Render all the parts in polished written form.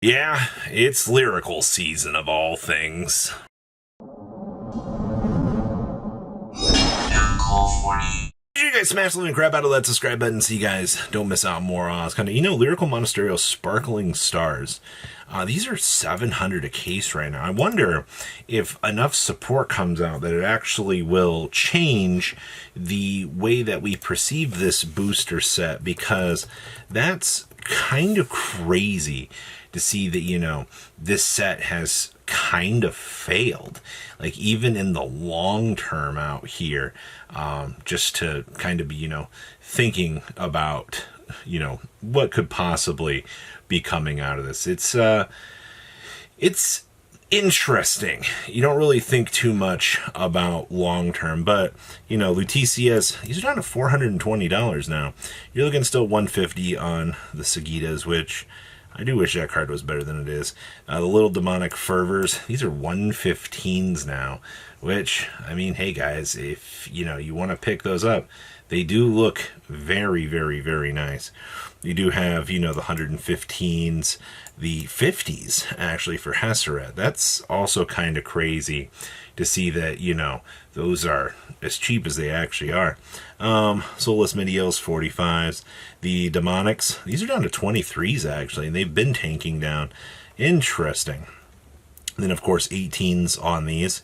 Yeah, it's lyrical season of all things. You guys smash the crap out of that subscribe button so you guys don't miss out more on kind of, Lyrical Monasterio Sparkling Stars. These are 700 a case right now. I wonder if enough support comes out that it actually will change the way that we perceive this booster set, because that's kind of crazy to see that, this set has kind of failed, like even in the long term out here, just to kind of be, thinking about, what could possibly be coming out of this. It's interesting. You don't really think too much about long term, but Luticias, these are down to $420 now. You're looking still $150 on the Sagitas, which I do wish that card was better than it is. The little demonic fervors, these are 115s now, which, I mean, hey guys, if you want to pick those up, they do look very, very, very nice. You do have, the 115s, the 50s, actually, for Heseret. That's also kind of crazy to see that, those are as cheap as they actually are. Soulless Medios, 45s. The Demonics, these are down to 23s, actually, and they've been tanking down. Interesting. And then, of course, 18s on these.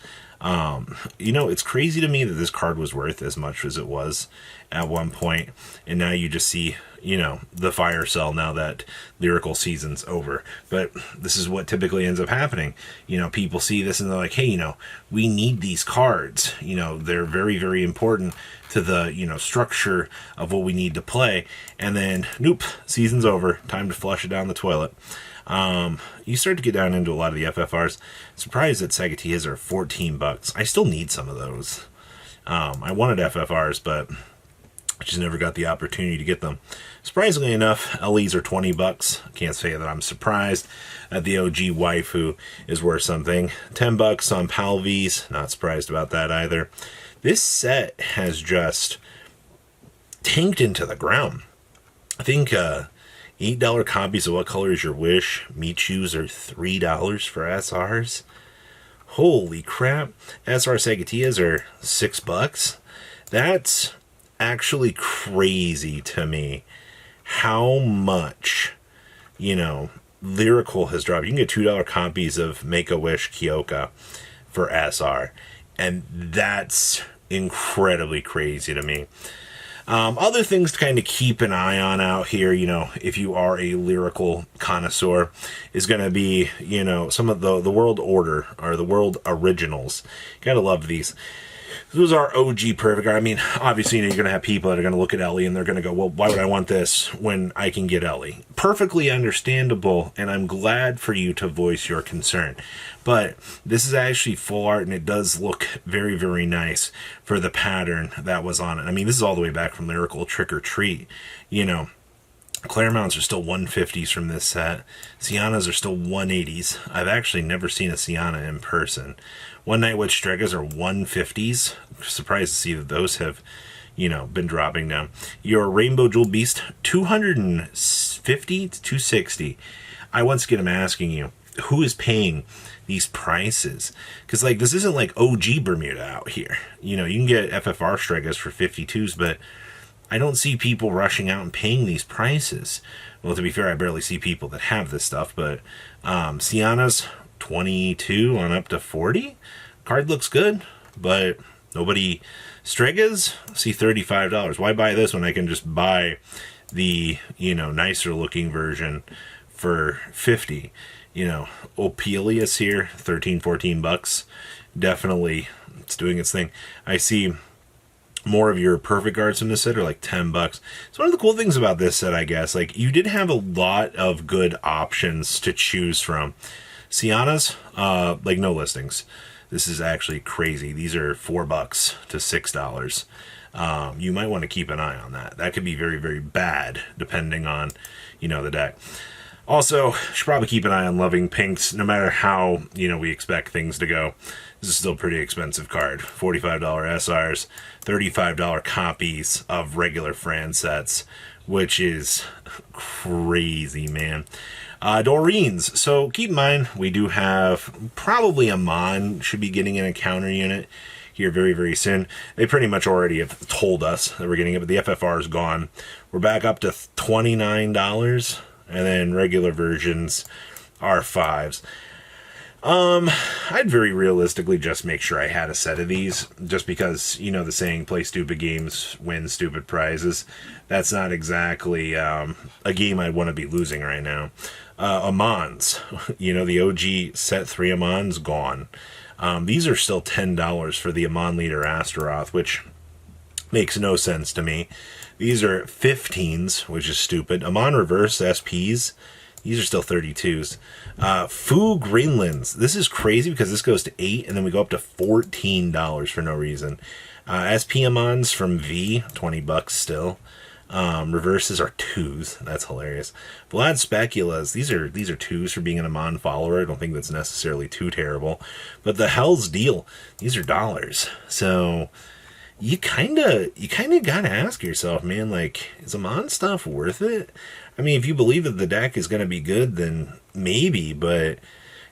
It's crazy to me that this card was worth as much as it was at one point, and now you just see, the fire sell now that lyrical season's over. But this is what typically ends up happening. People see this and they're like, hey, we need these cards. They're very, very important to the, structure of what we need to play. And then, nope, season's over. Time to flush it down the toilet. You start to get down into a lot of the FFRs. Surprised that Sagatias are $14. I still need some of those. I wanted FFRs, but I just never got the opportunity to get them. Surprisingly enough, LEs are $20. Can't say that I'm surprised that the OG waifu is worth something. $10 on Palvies. Not surprised about that either. This set has just tanked into the ground. I think $8 copies of What Color Is Your Wish? Michus are $3 for SRs. Holy crap. SR Sagatias are $6. That's actually crazy to me how much, Lyrical has dropped. You can get $2 copies of Make-A-Wish Kyoka for SR, and that's incredibly crazy to me. Other things to kind of keep an eye on out here, if you are a lyrical connoisseur, is going to be, some of the World Order or the World Originals. Gotta love these. Those are OG perfect. I mean, obviously, you're going to have people that are going to look at Ellie and they're going to go, well, why would I want this when I can get Ellie? Perfectly understandable, and I'm glad for you to voice your concern. But this is actually full art, and it does look very, very nice for the pattern that was on it. I mean, this is all the way back from Lyrical Trick or Treat. Claremounts are still 150s from this set. Sianas are still 180s. I've actually never seen a Siana in person. One Night Witch Stregas are 150s. Surprised to see that those have, been dropping down. Your Rainbow Jewel Beast, 250 to 260. I once again am asking you, who is paying these prices? Because, this isn't like OG Bermuda out here. You can get FFR Stregas for 52s, but I don't see people rushing out and paying these prices. Well, to be fair, I barely see people that have this stuff, but Siana's 22 on up to 40. Card looks good, but nobody. Stregas, see $35. Why buy this when I can just buy the, nicer looking version for 50? Opelius here, $13-14. Definitely, it's doing its thing. I see more of your perfect cards from this set are like $10. So one of the cool things about this set, I guess, you did have a lot of good options to choose from. Sianas, no listings. This is actually crazy. These are $4 to $6. You might want to keep an eye on that. That could be very, very bad depending on, the deck. Also, should probably keep an eye on Loving Pinks, no matter how, we expect things to go. This is still a pretty expensive card. $45 SRs, $35 copies of regular Fran sets, which is crazy, man. Doreens. So keep in mind, we do have probably Amon should be getting in a counter unit here very, very soon. They pretty much already have told us that we're getting it, but the FFR is gone. We're back up to $29, and then regular versions are $5s. I'd very realistically just make sure I had a set of these, just because, you know, the saying, play stupid games, win stupid prizes. That's not exactly a game I'd want to be losing right now. Amons, you know, the OG set 3 Amons, gone. These are still $10 for the Amon Leader Astaroth, which makes no sense to me. These are 15s, which is stupid. Amon Reverse SPs, these are still 32s. Fu Greenlands. This is crazy because this goes to 8 and then we go up to $14 for no reason. SP Amons from V, $20 still. Reverses are 2s. That's hilarious. Vlad Speculas. These are 2s for being an Amon follower. I don't think that's necessarily too terrible. But the Hell's Deal. These are dollars. So you kinda gotta ask yourself, man, like, is Amon stuff worth it? I mean, if you believe that the deck is gonna be good, then maybe, but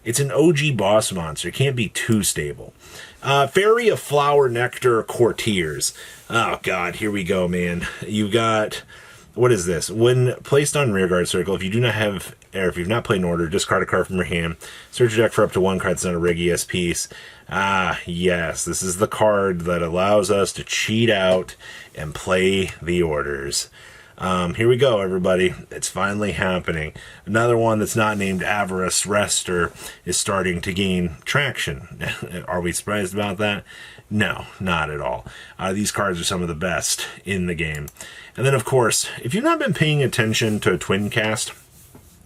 it's an OG boss monster. It can't be too stable. Fairy of Flower Nectar Courtiers. Oh god, here we go, man. You got, what is this? When placed on Rearguard Circle, if you do not have, or if you've not played an order, discard a card from your hand. Search your deck for up to 1 card that's not a Regius piece. Ah, yes, this is the card that allows us to cheat out and play the orders. Here we go, everybody. It's finally happening. Another one that's not named Avarice Rester is starting to gain traction. Are we surprised about that? No, not at all. These cards are some of the best in the game. And then, of course, if you've not been paying attention to Twincast,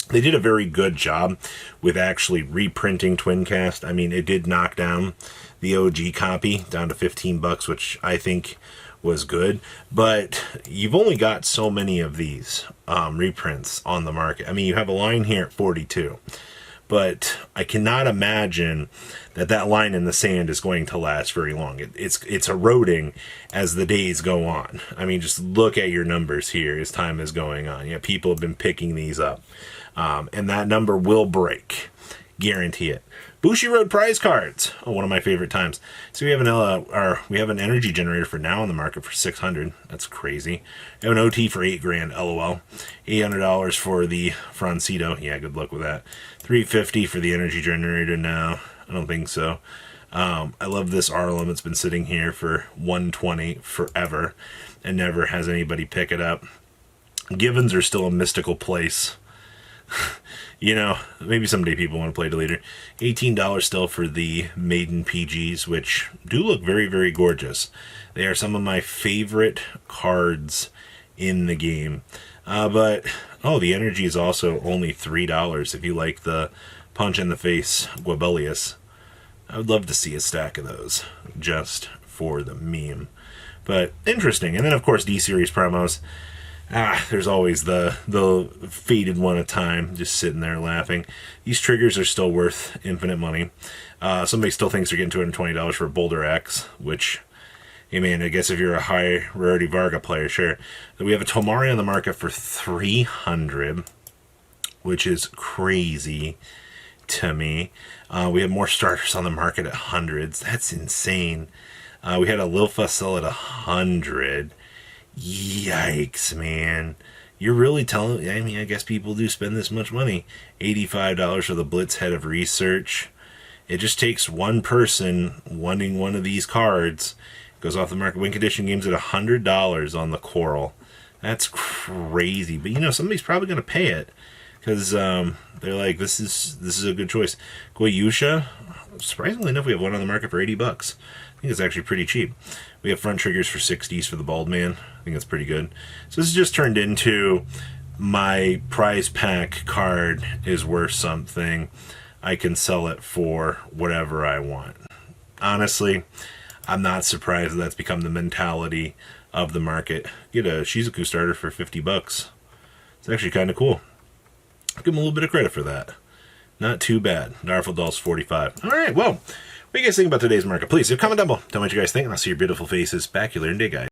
they did a very good job with actually reprinting Twincast. I mean, it did knock down the OG copy down to $15, which I think was good, but you've only got so many of these reprints on the market. I mean, you have a line here at 42, but I cannot imagine that line in the sand is going to last very long. It's eroding as the days go on. I mean, just look at your numbers here as time is going on. Yeah, people have been picking these up, and that number will break. Guarantee it. Bushiroad prize cards. Oh, one of my favorite times. So we have an energy generator for now on the market for $600. That's crazy. We have an OT for $8,000. LOL. $800 for the Francito. Yeah, good luck with that. $350 for the energy generator now. I don't think so. I love this Arlem. It's been sitting here for $120 forever, and never has anybody pick it up. Givens are still a mystical place. You know, maybe someday people want to play Deleter. $18 still for the Maiden PGs, which do look very, very gorgeous. They are some of my favorite cards in the game. But the energy is also only $3 if you like the punch in the face Guabelius. I would love to see a stack of those just for the meme. But interesting. And then, of course, D-Series promos. There's always the faded one at time, just sitting there laughing. These triggers are still worth infinite money. Somebody still thinks they're getting $220 for Boulder X, which, hey man, I guess if you're a high rarity Varga player, sure. So we have a Tomari on the market for $300, which is crazy to me. We have more starters on the market at hundreds. That's insane. We had a Lilfa sell at $100. Yikes, man. You're really telling... I mean, I guess people do spend this much money. $85 for the Blitz Head of Research. It just takes one person wanting one of these cards. Goes off the market. Win condition games at $100 on the Coral. That's crazy. But, you know, somebody's probably going to pay it. Because they're like, this is a good choice. Goyusha, surprisingly enough, we have one on the market for $80. I think it's actually pretty cheap. We have front triggers for 60s for the Bald Man. I think that's pretty good. So this has just turned into my prize pack card is worth something. I can sell it for whatever I want. Honestly, I'm not surprised that that's become the mentality of the market. Get a Shizuku starter for $50. It's actually kind of cool. Give him a little bit of credit for that. Not too bad. Darfel Doll's $45. All right, well, what do you guys think about today's market? Please leave a comment down below. Tell me what you guys think, and I'll see your beautiful faces back here later in the day, guys.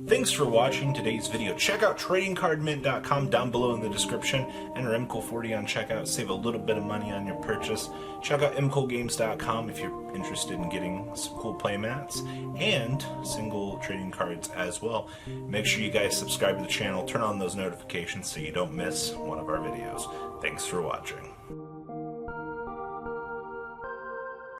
Thanks for watching today's video. Check out tradingcardmint.com down below in the description. Enter MCool40 on checkout. Save a little bit of money on your purchase. Check out mcoolgames.com if you're interested in getting some cool playmats and single trading cards as well. Make sure you guys subscribe to the channel. Turn on those notifications so you don't miss one of our videos. Thanks for watching.